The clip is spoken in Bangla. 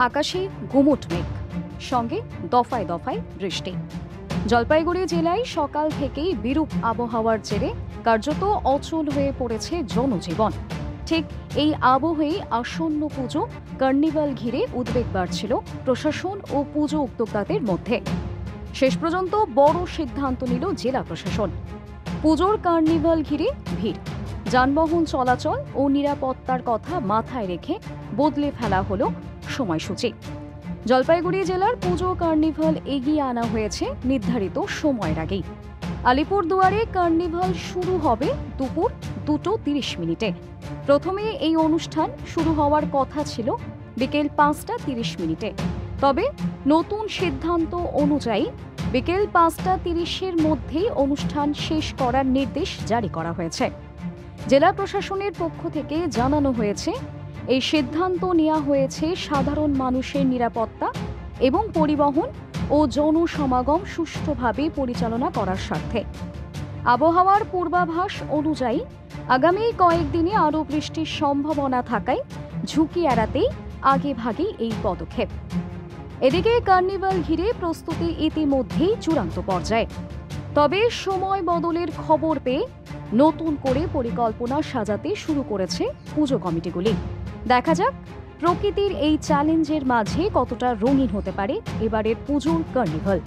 আকাশে গুমোট মেঘ, সঙ্গে দফায় দফায় বৃষ্টি। জলপাইগুড়ি জেলায় সকাল থেকেই বিরূপ আবহাওয়ার জেরে কার্যত অচল হয়ে পড়েছে জনজীবন। ঠিক এই আবহেই আসন্ন পুজো কার্নিভাল ঘিরে উদ্বেগ বাড়ছিল প্রশাসন ও পুজো উদ্যোক্তাদের মধ্যে। শেষ পর্যন্ত বড় সিদ্ধান্ত নিল জেলা প্রশাসন। পুজোর কার্নিভাল ঘিরে ভিড়, যানবাহন চলাচল ও নিরাপত্তার কথা মাথায় রেখে বদলে ফেলা হলো সময়সূচি। জলপাইগুড়ি জেলার পুজো কার্নিভাল এগিয়ে আনা হয়েছে নির্ধারিত সময়ের আগেই। আলিপুরদুয়ারে কার্নিভাল শুরু হবে দুপুর 2:30। প্রথমে এই অনুষ্ঠান শুরু হওয়ার কথা ছিল বিকেল 5:30। তবে নতুন সিদ্ধান্ত অনুযায়ী বিকেল 5:30 মধ্যেই অনুষ্ঠান শেষ করার নির্দেশ জারি করা হয়েছে। জেলা প্রশাসনের পক্ষ থেকে জানানো হয়েছে, এই সিদ্ধান্ত নেওয়া হয়েছে সাধারণ মানুষের নিরাপত্তা এবং পরিবহন ও জনসমাগম সুষ্ঠুভাবে পরিচালনা করার স্বার্থে। আবহাওয়ার পূর্বাভাস অনুযায়ী আগামী কয়েকদিনে আরও বৃষ্টির সম্ভাবনা থাকায় ঝুঁকি এড়াতেই আগেভাগেই এই পদক্ষেপ। এদিকে কার্নিভাল ঘিরে প্রস্তুতি ইতিমধ্যেই চূড়ান্ত পর্যায়ে। তবে সময় বদলের খবর পেয়ে নতুন করে পরিকল্পনা সাজাতে শুরু করেছে পুজো কমিটিগুলি। দেখা যাক প্রকৃতির এই চ্যালেঞ্জের মাঝে কতটা রঙিন হতে পারে এবারের পুজোর কার্নিভাল।